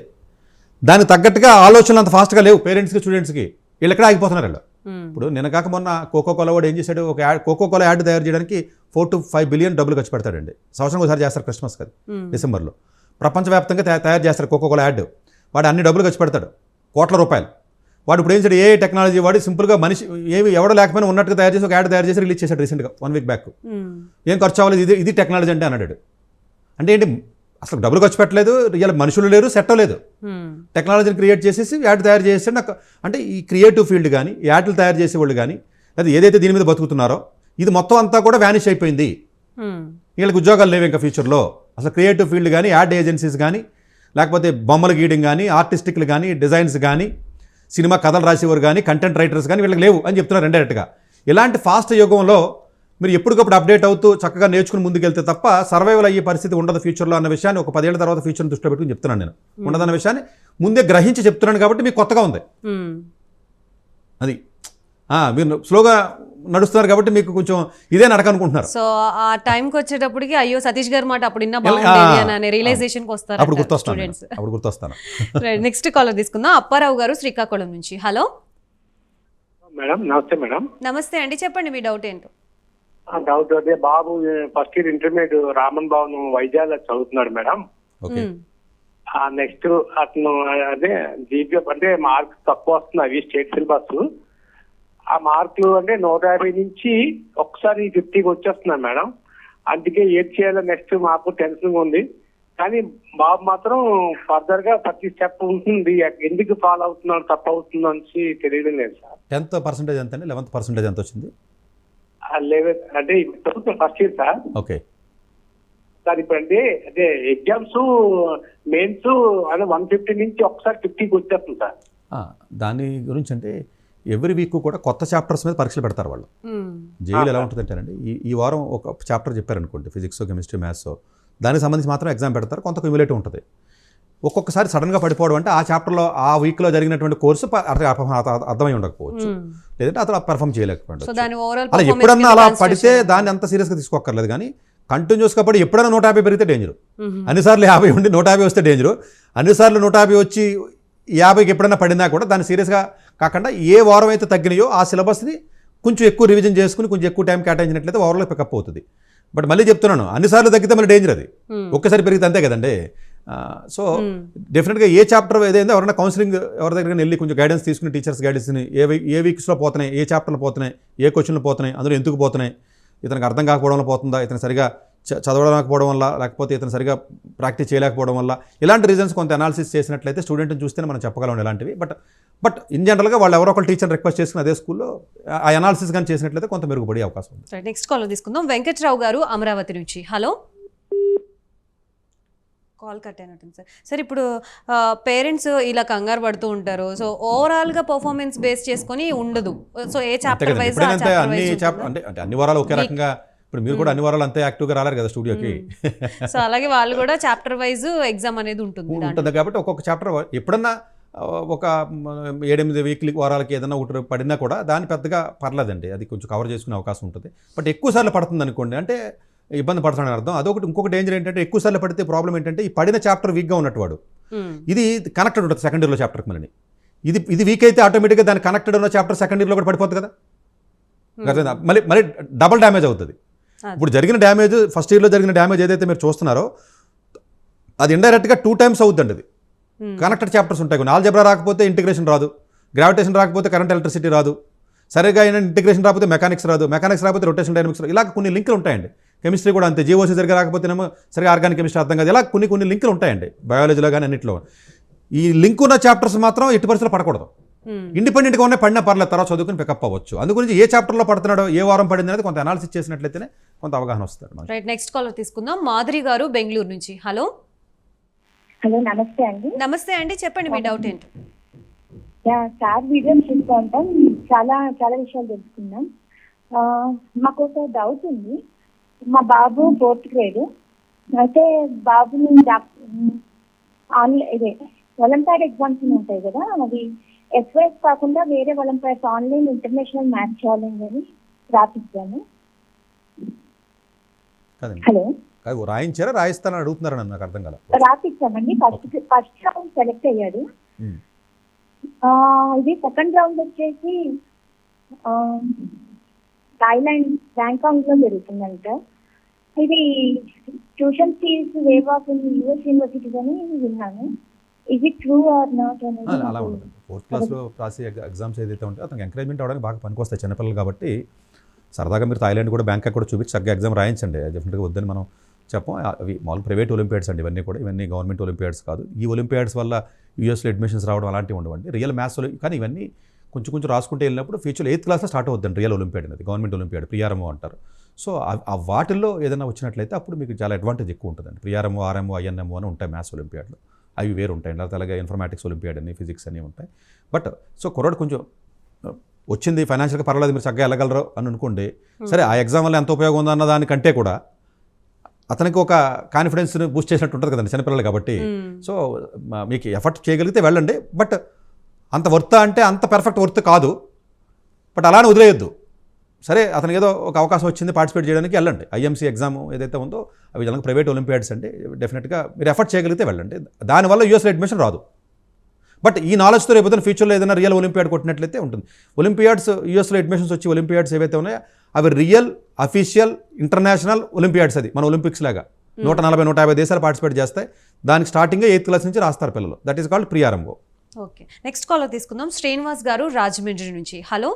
దానికి తగ్గట్టుగా ఆలోచనలు అంత ఫాస్ట్గా లేవు పేరెంట్స్కి, స్టూడెంట్స్కి. వీళ్ళు ఎక్కడ ఆగిపోతున్నారు వీళ్ళు. ఇప్పుడు నిన్న కాక మొన్న కోకోకోలా వాడు ఏం చేశాడు, ఒక కోకోకోలా యాడ్ తయారు చేయడానికి 4 to 5 బిలియన్ డబ్బులు ఖర్చు పెడతాడండి. సంవత్సరం ఒకసారి చేస్తారు, క్రిస్మస్ కదా డిసెంబర్లో. ప్రపంచవ్యాప్తంగా తయారు చేస్తారు కోకోకోలా యాడ్. వాడు అన్ని డబ్బులు ఖర్చు పెడతాడు, కోట్ల రూపాయలు. వాడు ఇప్పుడు ఏం చేశాడు, ఏ టెక్నాలజీ వాడి సింపుల్గా మనిషి ఏమి ఎవడో లేకపోయినా ఉన్నట్టుగా తయారు చేసి ఒక యాడ్ తయారు చేసి రిలీజ్ చేశాడు రీసెంట్గా 1 week బ్యాక్. ఏం ఖర్చు అవ్వలేదు, ఇది టెక్నాలజీ అంటే అన్నాడు. అంటే ఏంటి, అసలు డబ్బులు ఖర్చు పెట్టలేదు, రియల్ మనుషులు లేరు, సెట్ లేదు. టెక్నాలజీని క్రియేట్ చేసేసి యాడ్ తయారు చేస్తే నాకు అంటే ఈ క్రియేటివ్ ఫీల్డ్ కానీ, యాడ్లు తయారు చేసేవాళ్ళు కానీ, లేదా ఏదైతే దీని మీద బతుకుతున్నారో ఇది మొత్తం అంతా కూడా వ్యానిష్ అయిపోయింది. వీళ్ళకి ఉద్యోగాలు లేవు ఇంకా ఫ్యూచర్లో. అసలు క్రియేటివ్ ఫీల్డ్ కానీ, యాడ్ ఏజెన్సీస్ కానీ, లేకపోతే బొమ్మలు గీయడం కానీ, ఆర్టిస్టిక్లు కానీ, డిజైన్స్ కానీ, సినిమా కథలు రాసేవారు కానీ, కంటెంట్ రైటర్స్ కానీ వీళ్ళకి లేవు అని చెప్తున్నారు ఇండైరెక్ట్గా. ఇలాంటి ఫాస్ట్ యుగంలో మీరు ఎప్పటికప్పుడు అప్డేట్ అవుతూ చక్కగా నేర్చుకుని ముందుకెళ్తే తప్ప సర్వైవల్ అయ్యే పరిస్థితి ఉండదు ఫ్యూచర్లో అన్న విషయాన్ని ఒక 10 ఏళ్ల తర్వాత ఫ్యూచర్ని దృష్టిలో పెట్టుకుని చెప్తున్నాను. నేను ఉండదన్న విషయాన్ని ముందే గ్రహించి చెప్తున్నాను కాబట్టి మీకు కొత్తగా ఉంది. అది మీరు స్లోగా నడుస్తున్నారు కాబట్టి మీకు కొంచెం ఇదే నడక అనుకుంటున్నారు. సో ఆ టైంకి వచ్చేటప్పటికి అయ్యో సతీష్ గారి మాట అప్పుడు ఇన్నా బాగుండేది అనే రియలైజేషన్కి వస్తారు అప్పుడు గుర్తొస్తాను. నెక్స్ట్ కాలర్ తీసుకుందాం. అప్పారావు గారు శ్రీకాకుళం నుంచి. హలో మేడం, నమస్తే మేడం. నమస్తే అండి, చెప్పండి మీ డౌట్ ఏంటో. డౌట్ అదే, బాబు first year intermediate Raman Bhavan వైజాగ్లో చదువుతున్నాడు మేడం. నెక్స్ట్ అతను అదే జీపీ అంటే మార్క్స్ తక్కువ వస్తుంది, అవి స్టేట్ సిలబస్. ఆ మార్కులు అంటే 150 నుంచి ఒకసారి 50కి వచ్చేస్తున్నాయి మేడం. అందుకే ఏది చేయాలో నెక్స్ట్ మాకు టెన్షన్ ఉంది. కానీ బాబు మాత్రం ఫర్దర్ గా ప్రతి స్టెప్ ఉంటుంది, ఎందుకు ఫాలో అవుతున్నాడు తప్పు అవుతుందో అని తెలియడం లేదు సార్. 10th% ఎంత అండి? 11th% ఎంత వచ్చింది? 11 అంటే first year sir. Okay sir ఇప్పుడు అంటే అదే ఎగ్జామ్స్ మెయిన్స్ అదే 150 నుంచి ఒకసారి 50కి వచ్చేస్తుంది సార్. దాని గురించి అంటే ఎవ్రీ వీక్ కూడా కొత్త చాప్టర్స్ మీద పరీక్షలు పెడతారు వాళ్ళు. జేఈలు ఎలా ఉంటుంది అంటేనండి, ఈ వారం ఒక చాప్టర్ చెప్పారనుకోండి, ఫిజిక్స్, కెమిస్ట్రీ, మ్యాథ్స్, దానికి సంబంధించి మాత్రం ఎగ్జామ్ పెడతారు. కొంత క్యుములేటివ్ ఉంటుంది. ఒక్కొక్కసారి సడన్గా పడిపోవడం అంటే ఆ చాప్టర్లో ఆ వీక్లో జరిగినటువంటి కోర్సు అర్థమై ఉండకపోవచ్చు, లేదంటే అతను పెర్ఫామ్ చేయలేకపోవచ్చు. అలా ఎప్పుడన్నా అలా పడితే దాన్ని అంత సీరియస్గా తీసుకోక్కర్లేదు. కానీ కంటిన్యూస్గా పడి ఎప్పుడైనా 150 పెరిగితే డేంజరు. అన్నిసార్లు 50 ఉండి 150 వస్తే డేంజరు. అన్నిసార్లు 150 వచ్చి 50కి ఎప్పుడైనా పడినా కూడా దాన్ని సీరియస్గా కాకుండా ఏ వారం అయితే తగ్గినాయో ఆ సిలబస్ని కొంచెం ఎక్కువ రివిజన్ చేసుకుని కొంచెం ఎక్కువ టైం కేటాయించినట్లయితే ఓవరాల్ పికప్ అవుతుంది. బట్ మళ్ళీ చెప్తున్నాను, అన్నిసార్లు తగ్గితే మళ్ళీ డేంజర్. అది ఒక్కసారి పెరిగితే అంతే కదండి. సో డెఫినెట్గా ఏ చాప్టర్ ఏదైందో ఎవరైనా కౌన్సిలింగ్ ఎవరి దగ్గర వెళ్ళి కొంచెం గైడెన్స్ తీసుకుని, టీచర్స్ గైడెన్స్ని ఏ వీక్స్లో పోతున్నాయి, ఏ చాప్టర్లు పోతున్నాయి, ఏ క్వశ్చన్లు పోతున్నాయి, అందులో ఎందుకు పోతున్నాయి, ఇతనికి అర్థం కాకపోవడం పోతుందా, ఇతను సరిగా చదవలేకపోవడం వల్ల, లేకపోతే ఇతను సరిగా ప్రాక్టీస్ చేయలేకపోవడం వల్ల, ఇలాంటి రీజన్స్ కొంత అనాలిసిస్ చేసినట్లయితే స్టూడెంట్ని చూస్తేనే మనం చెప్పగలం ఇలాంటివి. బట్ ఇన్ జనరల్గా వాళ్ళు ఎవరో ఒకరు టీచర్ రిక్వెస్ట్ చేసుకుని అదే స్కూల్లో ఆ అనాలిసిస్ కానీ చేసినట్లయితే కొంత మెరుగుపడే అవకాశం ఉంది. నెక్స్ట్ కాల్ తీసుకుందాం. వెంకట్రావు గారు అమరావతి నుంచి. హలో, కాల్ కట్ అయినట్టుంది సార్. సార్ ఇప్పుడు పేరెంట్స్ ఇలా కంగారు పడుతూ ఉంటారు. సో ఓవరాల్గా పర్ఫార్మెన్స్ బేస్ చేసుకొని ఉండదు. సో ఏ చాప్టర్ వైజ్ అంటే అన్ని వారాలు ఒకే రకంగా, ఇప్పుడు మీరు కూడా అన్ని వారాలు అంతే యాక్టివ్గా రాలేరు కదా స్టూడియోకి. సో అలాగే వాళ్ళు కూడా చాప్టర్ వైజ్ ఎగ్జామ్ అనేది ఉంటుంది కాబట్టి ఒక్కొక్క చాప్టర్ ఎప్పుడన్నా ఒక 7-8 వీక్లీ వారాలకి ఏదైనా ఒకటి పడినా కూడా దాన్ని పెద్దగా పర్లేదండి, అది కొంచెం కవర్ చేసుకునే అవకాశం ఉంటుంది. బట్ ఎక్కువ సార్లు పడుతుంది అనుకోండి అంటే ఇబ్బంది పడుతున్నాడని అర్థం. అదొకటి. ఇంకొక డేంజర్ ఏంటంటే ఎక్కువ సార్లు పడితే ప్రాబ్లం ఏంటంటే ఈ పడిన చాప్టర్ వీక్గా ఉన్నట్టువాడు ఇది కనెక్టెడ్ ఉంటుంది సెకండ్ ఇయర్లో చాప్టర్కి. మళ్ళీ ఇది వీక్ అయితే ఆటోమేటిక్గా దాని కనెక్టెడ్ ఉన్న చాప్టర్ సెకండ్ ఇయర్లో కూడా పడిపోతుంది కదా. మళ్ళీ డబుల్ డ్యామేజ్ అవుతుంది. ఇప్పుడు జరిగిన డ్యామేజ్, ఫస్ట్ ఇయర్లో జరిగిన డ్యామేజ్ ఏదైతే మీరు చూస్తున్నారో అది ఇండైరెక్ట్గా 2 times అవుతుందండి. అది కనెక్టెడ్ చాప్టర్స్ ఉంటాయి. కొన్ని ఆల్జబ్రా రాకపోతే ఇంటిగ్రేషన్ రాదు, గ్రావిటేషన్ రాకపోతే కరెంట్ ఎలక్ట్రిసిటీ రాదు, సరిగా అయిన ఇంటిగ్రేషన్ రాకపోతే మెకానిక్స్ రాదు, మెకానిక్స్ రాకపోతే రొటేషన్ డైనమిక్స్ రాదు. ఇలా కొన్ని లింకులు ఉంటాయండి. కెమిస్ట్రీ కూడా అంతే, జీఓసీ సరిగా రాకపోతేనేమో సరిగా ఆర్గానిక్ కెమిస్ట్రీ అర్థం కాదు. ఇలా కొన్ని లింకులు ఉంటాయండి బయాలజీలో కానీ అన్నింటిలో. ఈ లింక్ ఉన్న చాప్టర్స్ మాత్రం ఎట్టి పరిస్థితుల్లో పడకూడదు. ఇండిపెండెంట్గా ఉన్న పడినా పర్లేదు, తర్వాత చదువుకుని పికప్ అవ్వచ్చు. అందుగురించి ఏ చాప్టర్లో పడుతున్నాడో, ఏ వారం పడింది అనేది కొంత అనాలిసిస్ చేసినట్లయితేనే కొంత అవగాహన వస్తుంది. రైట్, నెక్స్ట్ కాలర్ తీసుకుందాం. మాధురి గారు బెంగళూరు నుంచి. హలో హలో, నమస్తే అండి. నమస్తే అండి, చెప్పండి మీ డౌట్ ఏంటి. సార్ వీడియో చూస్తూ ఉంటాం, చాలా చాలా విషయాలు తెలుసుకున్నాం. మాకు ఒక డౌట్ ఉంది. మా బాబు 4th grade. అయితే బాబుని ఆన్లైన్ ఇదే ఒలింపియాడ్ ఎగ్జామ్స్ ఉంటాయి కదా, అవి ఎస్వైఎస్ కాకుండా వేరే Olympiads online international maths challenge అని రాసిస్తాను. హలో, రాయించారా రాయిస్తానని అడుగుతున్నారా? నాకు అర్థం కాదు. రాసిస్తామండి. ఫస్ట్ రౌండ్ సెలెక్ట్ అయ్యాడు. ఇది సెకండ్ రౌండ్ వచ్చేసి థాయిలాండ్ బ్యాంకాక్ లో జరుగుతుందంట. ఇది tuition fees waive of US universities అని విన్నాను. ఇది ట్రూ ఆర్ నాట్ అనేది అలా ఉంటుంది. 4th క్లాస్లో రాసే ఎగ్జామ్స్ ఏదైతే ఉంటే అతనికి ఎంకరేజ్మెంట్ అవ్వడానికి బాగా పనికొస్తాయి చిన్నపిల్లలు కాబట్టి. సరదాగా మీరు థాయిలాండ్ కూడా బ్యాంకాక్ కూడా చూపించి చక్కగా ఎగ్జామ్ రాయించండి. డెఫినెట్గా వద్దని మనం చెప్పం. అవి మామూలు ప్రైవేట్ ఒలింపియాడ్స్ అండి ఇవన్నీ కూడా. ఇవన్నీ గవర్నమెంట్ ఒలింపియాడ్స్ కాదు. ఈ ఒలింపియాడ్స్ వల్ల యూఎస్లో అడ్మిషన్స్ రావడం అలాంటివి ఉండవండి. రియల్ మ్యాథ్స్ కానీ ఇవన్నీ కొంచెం కొంచెం రాసుకుంటే వెళ్ళినప్పుడు ఫ్యూచర్లో 8th క్లాస్లో స్టార్ట్ అవుద్దండి రియల్ ఒలింపియాడ్ అనేది. గవర్నమెంట్ ఒలింపియాడ్ ప్రియారమో అంటారు. సో ఆ వాటిల్లో ఏదైనా వచ్చినట్లయితే అప్పుడు మీకు చాలా అడ్వాంటేజ్ ఎక్కువ ఉంటుందండి. ప్రియారమో, ఆర్ఎంఓ, ఐఎన్ఎంఓ అని ఉంటాయి మ్యాథ్స్ ఒలింపియాడ్లో. అవి వేరు ఉంటాయి. అలాగే ఇన్ఫర్మాటిక్స్ ఒలింపియాడ్ అని, ఫిజిక్స్ అని ఉంటాయి. బట్ సో కుర్రాడు కొంచెం వచ్చింది ఫైనాన్షియల్గా పర్వాలేదు, మీరు చక్కగా వెళ్ళగలరు అని అనుకోండి. సరే, ఆ ఎగ్జామ్ వల్ల ఎంత ఉపయోగం ఉందన్న దానికంటే కూడా అతనికి ఒక కాన్ఫిడెన్స్ని బూస్ట్ చేసినట్టు ఉంటుంది కదండి చిన్నపిల్లలు కాబట్టి. సో మీకు ఎఫర్ట్ చేయగలిగితే వెళ్ళండి. బట్ అంత వర్త్ అంటే అంత పర్ఫెక్ట్ వర్త్ కాదు. బట్ అలానే వదిలేయొద్దు. సరే, అతనికి ఏదో ఒక అవకాశం వచ్చింది పార్టిసిపేట్ చేయడానికి, వెళ్ళండి. ఐఎంసీ ఎగ్జామ్ ఏదైతే ఉందో అవి జనరల్గా ప్రైవేట్ ఒలింపియాడ్స్ అండి. డెఫినెట్గా మీరు ఎఫర్ట్ చేయగలిగితే వెళ్ళండి. దానివల్ల యూఎస్లో అడ్మిషన్ రాదు. బట్ ఈ నాలెడ్జ్తో రేపు ఫ్యూచర్లో ఏదైనా రియల్ ఒలింపియాడ్ కొట్టినట్లయితే ఉంటుంది. ఒలింపియాడ్స్ యూఎస్లో అడ్మిషన్స్ వచ్చి ఒలింపియాడ్స్ ఏవైతే ఉన్నాయో అవి రియల్ అఫీషియల్ ఇంటర్నేషనల్ ఒలింపియాడ్స్. అది మన ఒలింపిక్స్ లాగా 140-150 దేశాలు పార్టిసిపేట్ చేస్తాయి. దానికి స్టార్టింగే 8th క్లాస్ నుంచి రాస్తారు పిల్లలు. దట్ ఈస్ కాల్డ్ ప్రియారంభో. ఓకే, నెక్స్ట్ కాలర్ తీసుకుందాం. శ్రీనివాస్ గారు రాజమండ్రి నుంచి. హలో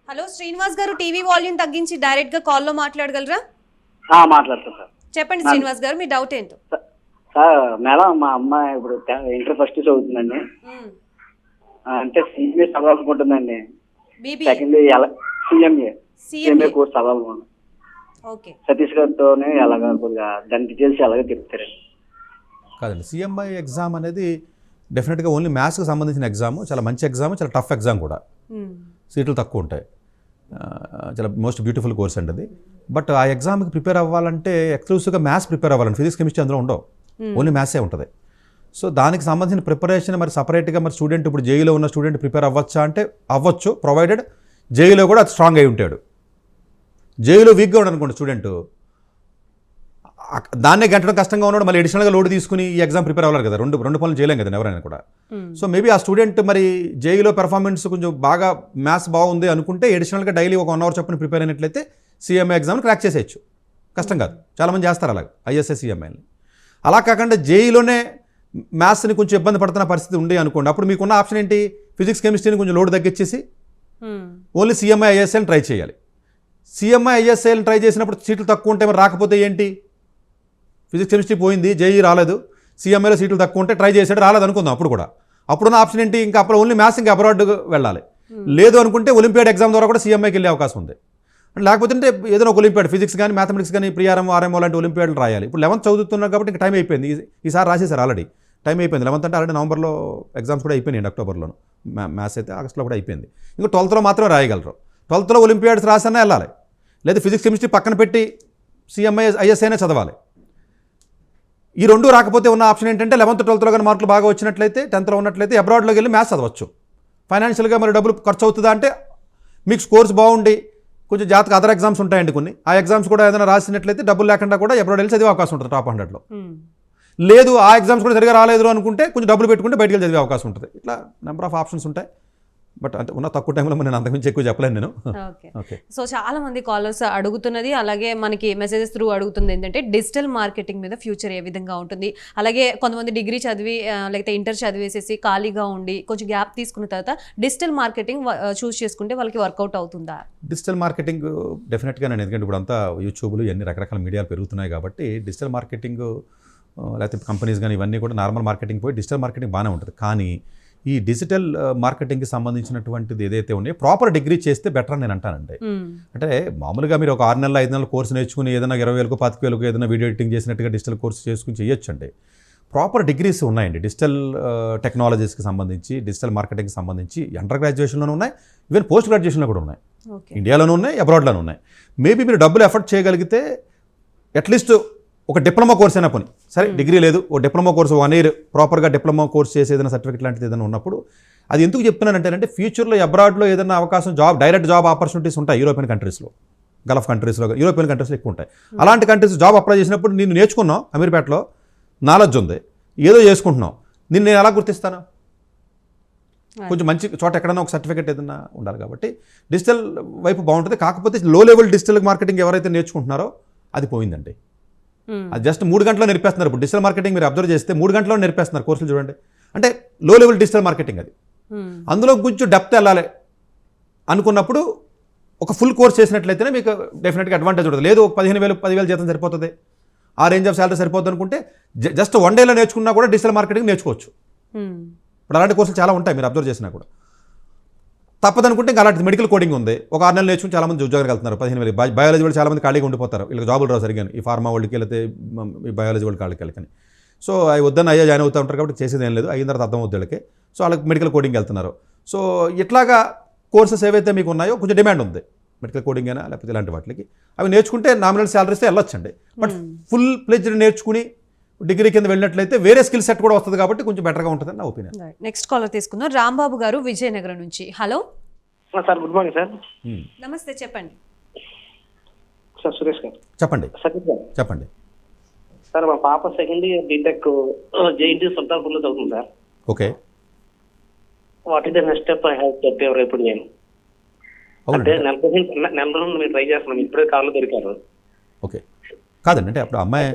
హలో శ్రీనివాస్ గారు, టీవీ వాల్యూమ్ తగ్గించి డైరెక్ట్ గా కాల్లో మాట్లాడగలరా? మాట్లాడతాను సార్. చెప్పండి శ్రీనివాస్ గారు, మీ డౌట్ ఏంటో. సార్ మేడం, మా అమ్మాయి ఇప్పుడు ఇంటర్ ఫస్ట్ చదువుతుందండి. అంటే సిఎంఏ చదవాలనుకుంటుందండి. సెకండ్ సిఎంఏ కోర్స్ చదవాలనుకుంటున్నాను. ఓకే, సతీష్ గారితోనే ఎలాగా కొద్దిగా దాని డీటెయిల్స్ ఎలాగో చెప్తారండి. కాదండి, సిఎంఐ ఎగ్జామ్ అనేది డెఫినెట్గా ఓన్లీ మ్యాథ్స్కి సంబంధించిన ఎగ్జామ్. చాలా మంచి ఎగ్జామ్, చాలా టఫ్ ఎగ్జామ్ కూడా. సీట్లు తక్కువ ఉంటాయి. చాలా మోస్ట్ బ్యూటిఫుల్ కోర్స్ అండి అది. బట్ ఆ ఎగ్జామ్కి ప్రిపేర్ అవ్వాలంటే ఎక్స్క్లూసివ్గా మ్యాథ్స్ ప్రిపేర్ అవ్వాలండి. ఫిజిక్స్, కెమిస్ట్రీ అందులో ఉండవు, ఓన్లీ మ్యాథ్సే ఉంటుంది. సో దానికి సంబంధించిన ప్రిపరేషన్ మరి సపరేట్గా మరి స్టూడెంట్ ఇప్పుడు జేఈలో ఉన్న స్టూడెంట్ ప్రిపేర్ అవ్వచ్చా అంటే అవ్వచ్చు, ప్రొవైడెడ్ జేఈలో కూడా అది స్ట్రాంగ్ అయి ఉంటాడు. జేఈలో వీక్గా ఉన్నాడు అనుకోండి స్టూడెంట్, దాన్నే గంటడం కష్టంగా ఉన్నాడు, మళ్ళీ అడిషనల్గా లోడ్ తీసుకుని ఈ ఎగ్జామ్ ప్రిపేర్ అవ్వాలి కదా. రెండు పనులు చేయలేం కదా ఎవరైనా కూడా. సో మేబీ ఆ స్టూడెంట్ మరి జేఈలో పెర్ఫార్మెన్స్ కొంచెం బాగా మ్యాథ్స్ బాగుంది అనుకుంటే అడిషనల్గా డైలీ ఒక 1 hour చొప్పున ప్రిపేర్ అయినట్లయితే సిఎంఐ ఎగ్జామ్ క్రాక్ చేసేయచ్చు. కష్టం కాదు, చాలామంది చేస్తారు అలాగ ఐఎస్ఐ సిఎంఐని. అలా కాకుండా జేఈలోనే మ్యాథ్స్ని కొంచెం ఇబ్బంది పడుతున్న పరిస్థితి ఉండి అనుకోండి, అప్పుడు మీకున్న ఆప్షన్ ఏంటి? ఫిజిక్స్, కెమిస్ట్రీని కొంచెం లోడ్ తగ్గించేసి ఓన్లీ సిఎంఐ ఐఎస్ఐని ట్రై చేయాలి. సిఎంఐ ఐఎస్ఐని ట్రై చేసినప్పుడు సీట్లు తక్కువ ఉంటే మరి రాకపోతే ఏంటి? ఫిజిక్స్, కెమిస్ట్రీ పోయింది, జేఈ రాలేదు, సిఎంఐలో సీట్లు తక్కువ ఉంటే ట్రై చేసాడు, రాలేదు అనుకుందాం. అప్పుడు కూడా అప్పుడున్న ఆప్షన్ ఏంటి? ఇంకా అప్పుడు ఓన్లీ మ్యాథ్స్ ఇంకా అబ్రాడ్ వెళ్ళాలి. లేదు అనుకుంటే ఒలింపియాడ్ ఎగ్జామ్ ద్వారా కూడా సిఎంఐకి వెళ్ళే అవకాశం ఉంది. లేకపోతే ఏదైనా ఒక ఒలింపియాడ్ ఫిజిక్స్ కానీ మ్యాథమెటిక్స్ కానీ ప్రియారం, ఆర్ఎంఓ లాంటి ఒలింపియాడ్లు రాయాలి. ఇప్పుడు 11th చదువుతున్నారు కాబట్టి ఇంకా టైం అయిపోయింది. ఈసారి రాసేసారు ఆల్రెడీ, టైం అయిపోయింది. 11th అంటే ఆల్రెడీ నవంబర్లో ఎగ్జామ్స్ కూడా అయిపోయినాయి, అక్టోబర్లోను. మ్యాథ్స్ అయితే ఆగస్ట్లో కూడా అయిపోయింది. ఇంకా 12th మాత్రమే రాయగలరు. 12th ఒలింపియాడ్స్ రాసన్నా వెళ్ళాలి, లేదా ఫిజిక్స్, కెమిస్ట్రీ పక్కన పెట్టి సిఎంఐ ఐఎస్ఐనే చదవాలి. ఈ రెండు రాకపోతే ఉన్న ఆప్షన్ ఏంటంటే 11th, 12th కానీ మార్కులు బాగా వచ్చినట్లయితే 10th ఉన్నట్లయితే అబ్రాడ్లోకి వెళ్ళి మ్యాథ్స్ చదవచ్చు. ఫైనాన్షియల్గా మరి డబ్బులు ఖర్చు అవుతుందా అంటే మీకు స్కోర్స్ బాగుండి కొంచెం జాతక అదర్ ఎగ్జామ్స్ ఉంటాయండి కొన్ని, ఆ ఎగ్జామ్స్ కూడా ఏదైనా రాసినట్లయితే డబ్బులు లేకుండా కూడా అబ్రాడ్ వెళ్ళి చదివే అవకాశం ఉంటుంది టాప్ 100లో. లేదు ఆ ఎగ్జామ్స్ కూడా సరిగా రాలేదు అనుకుంటే కొంచెం డబ్బులు పెట్టుకుంటే బయటికి వెళ్ళి చదివే అవకాశం ఉంటుంది. ఇట్లా నెంబర్ ఆఫ్ ఆప్షన్స్ ఉంటాయి. బట్ అంటే ఉన్న తక్కువ టైంలో నేను అంతకుమించి ఎక్కువ చెప్పలేను నేను. ఓకే, సో చాలా మంది కాలర్స్ అడుగుతున్నది, అలాగే మనకి మెసేజెస్ త్రూ అడుగుతుంది ఏంటంటే డిజిటల్ మార్కెటింగ్ మీద ఫ్యూచర్ ఏ విధంగా ఉంటుంది. అలాగే కొంతమంది డిగ్రీ చదివి లేకపోతే ఇంటర్ చదివేసేసి ఖాళీగా ఉండి కొంచెం గ్యాప్ తీసుకున్న తర్వాత డిజిటల్ మార్కెటింగ్ చూస్ చేసుకుంటే వాళ్ళకి వర్కౌట్ అవుతుందా? డిజిటల్ మార్కెటింగ్ డెఫినెట్గా నేను, ఎందుకంటే ఇప్పుడు అంతా యూట్యూబ్లు ఎన్ని రకరకాల మీడియాలు పెరుగుతున్నాయి కాబట్టి డిజిటల్ మార్కెటింగ్ లేకపోతే కంపెనీస్ కానీ ఇవన్నీ కూడా నార్మల్ మార్కెటింగ్ పోయి డిజిటల్ మార్కెటింగ్ బాగానే ఉంటుంది. కానీ ఈ డిజిటల్ మార్కెటింగ్కి సంబంధించినటువంటిది ఏదైతే ఉన్నాయో ప్రాపర్ డిగ్రీ చేస్తే బెటర్ అని నేను అంటానండి. అంటే మామూలుగా మీరు ఒక 6 నెలలు 5 నెలల కోర్సు నేర్చుకుని ఏదైనా 20,000 25,000 ఏదైనా వీడియో ఎడిటింగ్ చేసినట్టుగా డిజిటల్ కోర్సు చేసుకుని చేయొచ్చండి. ప్రాపర్ డిగ్రీస్ ఉన్నాయండి డిజిటల్ టెక్నాలజీస్కి సంబంధించి, డిజిటల్ మార్కెటింగ్కి సంబంధించి అండర్ గ్రాడ్యుయేషన్లోనే ఉన్నాయి, ఈవెన్ పోస్ట్ గ్రాడ్యుయేషన్లో కూడా ఉన్నాయి. ఇండియాలోనూ ఉన్నాయి, అబ్రాడ్లోనూ ఉన్నాయి. మేబీ మీరు డబ్బులు ఎఫర్ట్ చేయగలిగితే అట్లీస్ట్ ఒక డిప్లొమా కోర్స్ అయినా పోనీ, సరే డిగ్రీ లేదు, ఓ డిప్లొమా కోర్సు 1 year ప్రాపర్గా డిప్లొమా కోర్స్ చేసి ఏదైనా సర్టిఫికేట్ లాంటిది ఏదైనా ఉన్నప్పుడు అది ఎందుకు చెప్తున్నానంటే ఫ్యూచర్లో అబ్రాడ్లో ఏదైనా అవకాశం డైరెక్ట్ జాబ్ ఆపర్చునిటీస్ ఉంటాయి యూరోపియన్ కంట్రీస్లో, గల్ఫ్ కంట్రీస్లో, యూరోపియన్ కంట్రీస్లో ఎక్కువ ఉంటాయి. అలాంటి కంట్రీస్ జాబ్ అప్లై చేసినప్పుడు నేను నేర్చుకున్నావు అమీర్పేటలో, నాలెడ్జ్ ఉంది, ఏదో చేసుకుంటున్నావు, నేను ఎలా గుర్తిస్తాను? కొంచెం మంచి చోట ఎక్కడైనా ఒక సర్టిఫికేట్ ఏదైనా ఉండాలి. కాబట్టి డిజిటల్ వైపు బాగుంటుంది. కాకపోతే లో లెవెల్ డిజిటల్ మార్కెటింగ్ ఎవరైతే నేర్చుకుంటున్నారో అది పోయిందండి. అది జస్ట్ 3 గంటల్లో నేర్పేస్తున్నారు. ఇప్పుడు డిజిటల్ మార్కెటింగ్ మీరు అబ్జర్వ్ చేస్తే 3 గంటల్లో నేర్పేస్తున్నారు కోర్సులు చూడండి. అంటే లో లెవెల్ డిజిటల్ మార్కెటింగ్ అది. అందులో కొంచెం డెప్త్ వెళ్ళాలి అనుకున్నప్పుడు ఒక ఫుల్ కోర్స్ చేసినట్లయితేనే మీకు డెఫినెట్గా అడ్వాంటేజ్ ఉంటుంది. లేదు 15,000 10,000 జీతం సరిపోతుంది, ఆ రేంజ్ ఆఫ్ శాలరీ సరిపోతుంది అనుకుంటే జస్ట్ 1 dayలో నేర్చుకున్నా కూడా డిజిటల్ మార్కెటింగ్ నేర్చుకోవచ్చు. ఇప్పుడు అలాంటి కోర్సులు చాలా ఉంటాయి మీరు అబ్జర్వ్ చేసినా కూడా. తప్పదనుకుంటే ఇంకా అలాంటి మెడికల్ కోడింగ్ ఉంది, ఒక 6 నెలలు నేర్చుకుని చాలామంది ఉద్యోగాలకు వెళ్తున్నారు. 15,000 బయాలజీ వాళ్ళు చాలామంది ఖాళీగా ఉండిపోతారు, వీళ్ళకి జాబులు రావు సరిగ్గా, ఈ ఫార్మా వాళ్ళకి లేకపోతే ఈ బయాలజీ వాళ్ళు ఖాళీకి వెళ్ళకని. సో అవి వద్దని అయ్యా జాయిన్ అవుతూ ఉంటారు కాబట్టి చేసేది ఏం లేదు, అయిన తర్వాత అర్థం అవుతుంది వాళ్ళకి. సో వాళ్ళకి మెడికల్ కోడింగ్ వెళ్తున్నారు. సో ఇట్లాగా కోర్సెస్ ఏవైతే మీకు ఉన్నాయో కొంచెం డిమాండ్ ఉంది, మెడికల్ కోడింగ్ అయినా లేకపోతే ఇలాంటి వాటికి. అవి నేర్చుకుంటే నామినల్ శాలరీస్తే వెళ్ళొచ్చండి. బట్ ఫుల్ ప్లెజ్డ్ నేర్చుకుని డిగ్రీ కింద వెళ్ళినట్లయితే వేరే స్కిల్ సెట్ కూడా వస్తుంది కాబట్టి కొంచెం బెటర్గా ఉంటుందని నా ఒపీనియన్. నెక్స్ట్ కాలర్ తీసుకుందాం. రాంబాబు గారు విజయనగరం నుంచి. Hello sir, good morning sir. నమస్తే, చెప్పండి సార్. సురేష్ గారు చెప్పండి. సతీష్ గారు చెప్పండి సార్. మా పాప సెకండ్ ఇయర్ బీటెక్ జేఎన్టీ సుల్తాన్పూర్లో చదువుతుంది sir. Okay. What is the next step I have to take ఇప్పుడు నేను? అంటే నెల రోజులు మీరు ట్రై చేస్తున్నాం, ఇప్పుడే కార్లో దొరికారు. ఓకే కాదండి, అంటే అప్పుడు అమ్మాయి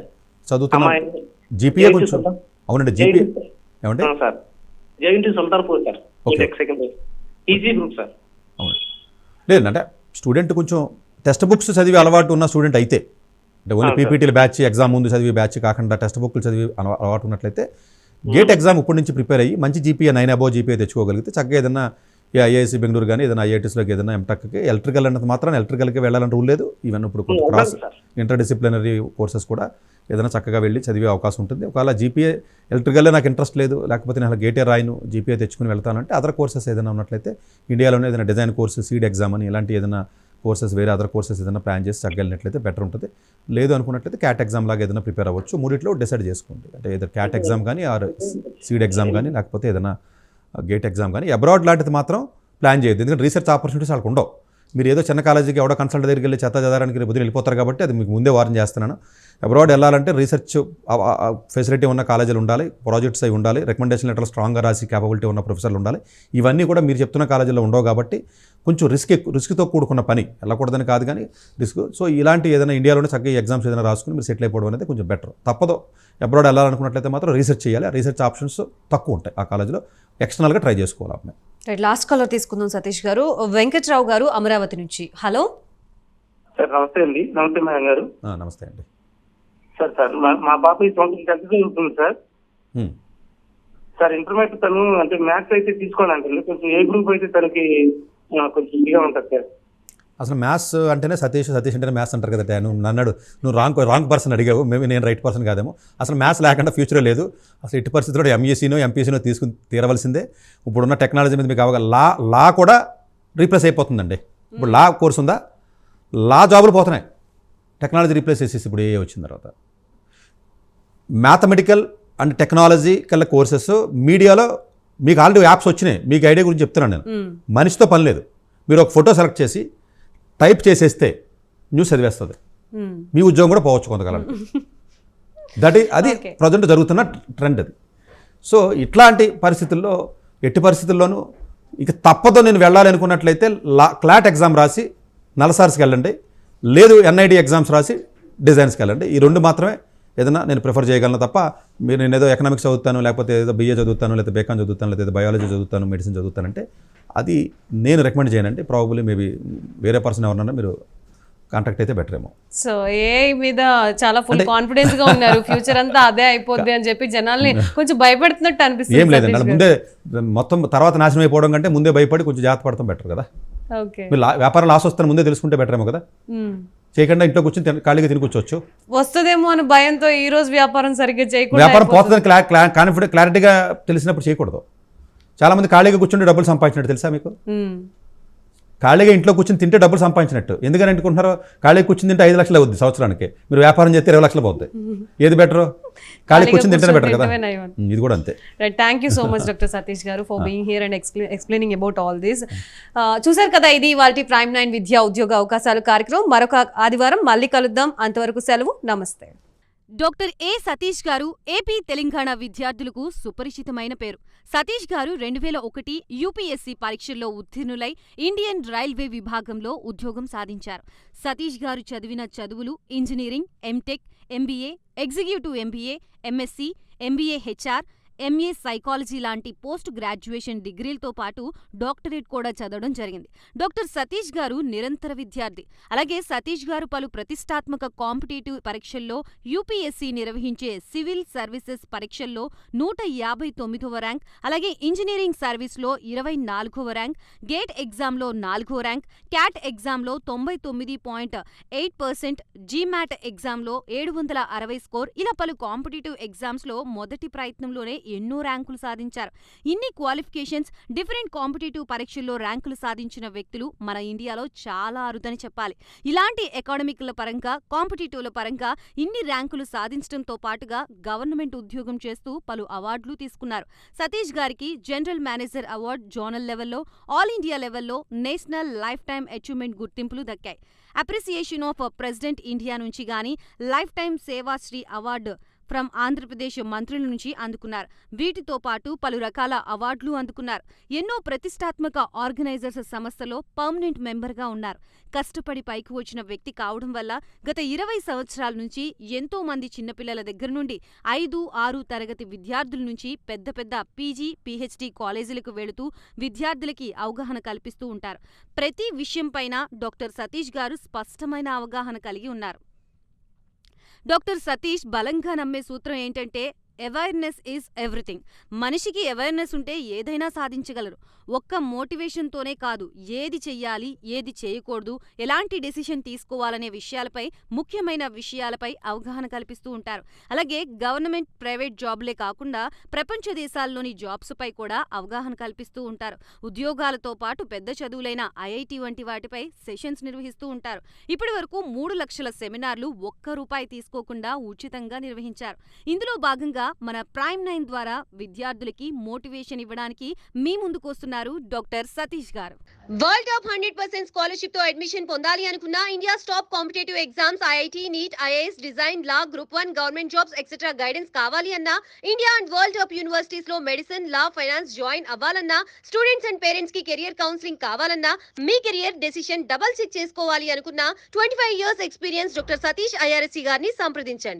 చదువుతున్న జీపీఏ కొంచెం. అవునండి, జీపీఏ ఏమంటే sir JNT Sultanpur sir, BTech second year easy group sir. అవును, లేదంటే స్టూడెంట్ కొంచెం టెక్స్ట్ బుక్స్ చదివి అలవాటు ఉన్న స్టూడెంట్ అయితే, అంటే ఓన్లీ పీపీటీల బ్యాచ్ ఎగ్జామ్ ముందు చదివి బ్యాచ్ కాకుండా టెక్స్ట్ బుక్లు చదివి అలవాటు ఉన్నట్లయితే గేట్ ఎగ్జామ్ ఇప్పటి నుంచి ప్రిపేర్ అయ్యి మంచి జీపీఏ 9 above జీపీఏ తెచ్చుకోగలిగితే చక్కగా ఏదైనా ఈ ఐఐఎస్సి బెంగళూరు కానీ ఏదైనా ఐఐటీస్లోకి ఏదైనా ఎంటెక్కి ఎలక్ట్రికల్ అన్నది మాత్రం ఎలక్ట్రికల్కి వెళ్ళాలని రూల్ లేదు. ఈవెన్ ఇప్పుడు క్రాస్ ఇంటర్ డిసిప్లినరీ కోర్సెస్ కూడా ఏదైనా చక్కగా వెళ్ళి చదివే అవకాశం ఉంటుంది. ఒకవేళ జీపీఏ ఎలక్ట్రికల్లో నాకు ఇంట్రెస్ట్ లేదు, లేకపోతే నేను గేటే రాయను, జీపీఏ తెచ్చుకుని వెళ్తానంటే అదర్ కోర్సెస్ ఏదైనా ఉన్నట్లయితే ఇండియాలోనే ఏదైనా డిజైన్ కోర్సు, సీడ్ ఎగ్జామ్ అని ఇలాంటి ఏదైనా కోర్సెస్ వేరే అదర్ కోర్సెస్ ఏదైనా ప్లాన్ చేసి చక్కగా వెళ్ళినట్లయితే బెటర్ ఉంటుంది. లేదు అనుకున్నట్లయితే క్యాట్ ఎగ్జామ్ లాగా ఏదైనా ప్రిపేర్ అవ్వచ్చు. మూడిట్లో డిసైడ్ చేసుకోండి, అంటే ఏదో క్యాట్ ఎగ్జామ్ కానీ ఆర్ సీడ్ ఎగ్జామ్ కానీ లేకపోతే ఏదైనా గేట్ ఎగ్జామ్ కానీ. అబ్రాడ్ లాంటిది మాత్రం ప్లాన్ చేయొద్దు, ఎందుకంటే రీసెర్చ్ ఆపర్చునిటీస్ వాళ్ళకు ఉండవు. మీరు ఏదో చిన్న కాలేజీకి ఎవడో కన్సల్ట్ దగ్గరికి వెళ్ళి చెత్త చదవడానికి బుద్ధి వెళ్ళిపోతారు కాబట్టి అది మీకు ముందే వార్న్ చేస్తున్నాను. అబ్రాడ్ వెళ్ళాలంటే రీసెర్చ్ ఫెసిలిటీ ఉన్న కాలేజీలు ఉండాలి, ప్రాజెక్ట్స్ అవి ఉండాలి, రికమెండేషన్ లెటర్లు స్ట్రాంగ్గా రాసి క్యాపబిలిటీ ఉన్న ప్రొఫెసర్లు ఉండాలి. ఇవన్నీ కూడా మీరు చెప్తున్న కాలేజీలో ఉండవు కాబట్టి కొంచెం రిస్క్తో కూడుకున్న పని, వెళ్ళకూడదని కాదు కానీ రిస్క్. సో ఇలాంటి ఏదైనా ఇండియాలోనే చక్కగా ఎగ్జామ్స్ ఏదైనా రాసుకుని మీరు సెటిల్ అయిపోవడం అనేది కొంచెం బెటర్. తప్పదు, అబ్రాడ్ వెళ్ళాలనుకున్నట్లయితే మాత్రం రీసెర్చ్ చేయాలి. ఆ రీసెర్చ్ ఆప్షన్స్ తక్కువ ఉంటాయి ఆ కాలేజీలో, ఎక్స్టర్నల్గా ట్రై చేసుకోవాలి అమ్మాయి. లాస్ట్ కాలర్ తీసుకుందాం సతీష్ గారు. వెంకట్రావు గారు అమరావతి నుంచి. Hello sir. నమస్తే అండి. నమస్తే మేడం గారు. నమస్తే అండి. సార్ మా పాప ఈ సంవత్సరం 10th ఉంటుంది సార్. సార్ ఇంటర్మీడియట్ తను అంటే మ్యాథ్స్ అయితే తీసుకోవాలంటే కొంచెం ఏ గ్రూప్ అయితే తనకి కొంచెం ఇదిగా ఉంటుంది సార్. అసలు మ్యాథ్స్ అంటేనే సతీష్ అంటేనే మ్యాథ్స్ అంటారు కదా. నువ్వు రాంగ్ పర్సన్ అడిగావు, మేబీ నేను రైట్ పర్సన్ కాదేమో. అసలు మ్యాథ్స్ లేకుండా ఫ్యూచరే లేదు. అసలు ఇటు పరిస్థితుల్లో ఎంపీసీనో తీసుకుని తీరవలసిందే. ఇప్పుడున్న టెక్నాలజీ మీద మీకు అవగాహన, లా కూడా రీప్లేస్ అయిపోతుందండి. ఇప్పుడు లా కోర్స్ ఉందా, లా జాబులు పోతున్నాయి, టెక్నాలజీ రీప్లేస్ చేసేసి ఇప్పుడు ఏ వచ్చిన తర్వాత. మ్యాథమెటికల్ అండ్ టెక్నాలజీ కల్లా కోర్సెస్ మీడియాలో మీకు ఆల్రెడీ యాప్స్ వచ్చినాయి. మీకు ఐడియా గురించి చెప్తున్నాను నేను. మనిషితో పని లేదు, మీరు ఒక ఫోటో సెలెక్ట్ చేసి టైప్ చేసేస్తే న్యూస్ చదివేస్తుంది, మీ ఉద్యోగం కూడా పోవచ్చు కొంతకాలం. అది ప్రజెంట్ జరుగుతున్న ట్రెండ్ అది. సో ఇట్లాంటి పరిస్థితుల్లో ఎట్టి పరిస్థితుల్లోనూ ఇక తప్పదో నేను వెళ్ళాలి అనుకున్నట్లయితే క్లాట్ ఎగ్జామ్ రాసి నలసార్స్కి వెళ్ళండి, లేదు ఎన్ఐడి ఎగ్జామ్స్ రాసి డిజైన్స్కి వెళ్ళండి. ఈ రెండు మాత్రమే ఏదైనా నేను ప్రిఫర్ చేయగలను తప్ప మీరు నేను ఏదో ఎకనామిక్స్ చదువుతాను, లేకపోతే ఏదో BA చదువుతాను, లేకపోతే బీకామ్ చదువుతాను, లేకపోతే బయాలజీ చదువుతాను, మెడిసిన్ చదువుతానంటే అది నేను రికమెండ్ చేయనండి. ప్రాబబ్లీ మేబీ వేరే పర్సన్ ఎవరన్నా మీరు కాంట్రాక్ట్ అయితే బెటర్ ఏమో. సో ఏ మీద చాలా ఫుల్ కాన్ఫిడెన్స్ గా ఉన్నారు, ఫ్యూచర్ అంతా అదే అయిపోద్ది అని చెప్పి జనాల్ని కొంచెం భయపెడుతున్నట్టు అనిపిస్తుంది. ఏం లేదండి, ముందే మొత్తం తర్వాత నాశనం అయిపోవడం కంటే ముందే భయపడి కొంచెం జాగ్రత్త పడతాం బెటర్ కదా. ఓకే, మీరు వ్యాపారం లాస్ వస్తాను ముందే తెలుసుకుంటే బెటర్ ఏమో కదా. చేయకుండా ఇంట్లో కూర్చొని ఖాళీగా తిని కూర్చోవచ్చు. వస్తుందేమో అని భయంతో ఈ రోజు వ్యాపారం సరిగ్గా చేయకుండా వ్యాపారం పోతుందని కాన్ఫిడెంట్ క్లారిటీగా తెలిసినప్పుడు చేయకూడదు. చాలా మంది ఖాళీగా కూర్చుంటే డబ్బులు సంపాదించినట్టు తెలుసా మీకు? ఖాళీగా ఇంట్లో కూర్చొని తింటే డబ్బులు సంపాదించినట్టు. ఎందుకని అనుకుంటున్నారు? ఖాళీగా కూర్చుని తింటే 5 లక్షలు అవుద్ది సంవత్సరానికి, మీరు వ్యాపారం చేస్తే 20 లక్షలు పోద్ది. ఏది బెటర్? ఖాళీ కూర్చొని తింటేనే బెటర్ కదా. ఇది కూడా అంతే. Right, thank you so much doctor Satish గారు for being here and explaining about all this. చూసారు కదా, ఇది ఇవాల్టి ప్రైమ్ 9 విద్యా ఉద్యోగ అవకాశాలు కార్యక్రమం. మరొక ఆదివారం మళ్ళీ కలుద్దాం. అంతవరకు సెలవు, నమస్తే. డాక్టర్ ఏ సతీష్ గారు ఏపీ తెలంగాణ విద్యార్థులకు సుపరిచితమైన పేరు. సతీష్ గారు 2001 యూపీఎస్సీ పరీక్షల్లో ఉత్తీర్ణులై ఇండియన్ రైల్వే విభాగంలో ఉద్యోగం సాధించారు. సతీష్ గారు చదివిన చదువులు engineering, MTech, MBA, executive MBA, MSc, MBA HR, MA psychology లాంటి పోస్ట్ గ్రాడ్యుయేషన్ డిగ్రీలతో పాటు డాక్టరేట్ కూడా చదవడం జరిగింది. డాక్టర్ సతీష్ గారు నిరంతర విద్యార్థి. అలాగే సతీష్ గారు పలు ప్రతిష్టాత్మక కాంపిటేటివ్ పరీక్షల్లో యూపీఎస్సీ నిర్వహించే సివిల్ సర్వీసెస్ పరీక్షల్లో 159వ ర్యాంక్, అలాగే ఇంజనీరింగ్ సర్వీస్లో 24వ ర్యాంక్, గేట్ ఎగ్జామ్లో 4వ ర్యాంక్, క్యాట్ ఎగ్జామ్లో 99.8%, జీమాట్ ఎగ్జామ్లో 760 స్కోర్, ఇలా పలు కాంపిటేటివ్ ఎగ్జామ్స్లో మొదటి ప్రయత్నంలోనే ఎన్నో ర్యాంకులు సాధించారు. ఇన్ని క్వాలిఫికేషన్స్, డిఫరెంట్ కాంపిటేటివ్ పరీక్షల్లో ర్యాంకులు సాధించిన వ్యక్తులు మన ఇండియాలో చాలా అరుదని చెప్పాలి. ఇలాంటి అకాడమిక్ల పరంగా, కాంపిటేటివ్ల పరంగా ఇన్ని ర్యాంకులు సాధించడంతో పాటుగా గవర్నమెంట్ ఉద్యోగం చేస్తూ పలు అవార్డులు తీసుకున్నారు. సతీష్ గారికి జనరల్ మేనేజర్ అవార్డు జోనల్ లెవెల్లో, ఆల్ ఇండియా లెవెల్లో నేషనల్ లైఫ్ టైమ్ అచీవ్మెంట్ గుర్తింపులు దక్కాయి. అప్రిసియేషన్ ఆఫ్ ప్రెసిడెంట్ ఇండియా నుంచి గానీ lifetime Sevashri award from Andhra Pradesh మంత్రుల నుంచి అందుకున్నారు. వీటితో పాటు పలు రకాల అవార్డులు అందుకున్నారు. ఎన్నో ప్రతిష్టాత్మక ఆర్గనైజర్స్ సంస్థలో పర్మనెంట్ మెంబర్గా ఉన్నారు. కష్టపడి పైకి వచ్చిన వ్యక్తి కావడం వల్ల గత 20 సంవత్సరాల నుంచి ఎంతో మంది చిన్నపిల్లల దగ్గర నుండి 5, 6 తరగతి విద్యార్థుల నుంచి పెద్ద పెద్ద పీజీ, పీహెచ్డీ కాలేజీలకు వెళుతూ విద్యార్థులకి అవగాహన కల్పిస్తూ ఉంటారు. ప్రతి విషయంపైన డాక్టర్ సతీష్ గారు స్పష్టమైన అవగాహన కలిగి ఉన్నారు. డాక్టర్ సతీష్ బలంగా నమ్మే సూత్రం ఏంటంటే అవేర్నెస్ ఈజ్ ఎవ్రీథింగ్. మనిషికి అవేర్నెస్ ఉంటే ఏదైనా సాధించగలరు. ఒక్క మోటివేషన్తోనే కాదు, ఏది చెయ్యాలి, ఏది చేయకూడదు, ఎలాంటి డెసిషన్ తీసుకోవాలనే విషయాలపై, ముఖ్యమైన విషయాలపై అవగాహన కల్పిస్తూ ఉంటారు. అలాగే గవర్నమెంట్, ప్రైవేట్ జాబ్లే కాకుండా ప్రపంచ దేశాల్లోని జాబ్స్పై కూడా అవగాహన కల్పిస్తూ ఉంటారు. ఉద్యోగాలతో పాటు పెద్ద చదువులైన ఐఐటి వంటి వాటిపై సెషన్స్ నిర్వహిస్తూ ఉంటారు. ఇప్పటి వరకు 3 లక్షల సెమినార్లు ₹1 తీసుకోకుండా ఉచితంగా నిర్వహించారు. ఇందులో భాగంగా మన ప్రైమ్ 9 ద్వారా విద్యార్థులకి మోటివేషన్ ఇవ్వడానికి మీ ముందుకొస్తున్నారు డాక్టర్ సతీష్ గారు. వరల్డ్ టాప్ 100% స్కాలర్షిప్ తో అడ్మిషన్ పొందాలి అనుకున్నా India top competitive exams IIT, NEET, IAS, design, law, group 1, government jobs etcetera guidance కావాలి అన్నా, India and world top universities లో మెడిసిన్, లా, ఫైనాన్స్ జాయిన్ అవ్వాలన్నా, స్టూడెంట్స్ అండ్ పేరెంట్స్ కి career counselling కావాలన్నా, మీ కెరియర్ డెసిషన్ డబుల్ చెక్ చేసుకోవాలి అనుకున్నా 25 years experience doctor Satish IRSC గారిని సంప్రదించండి.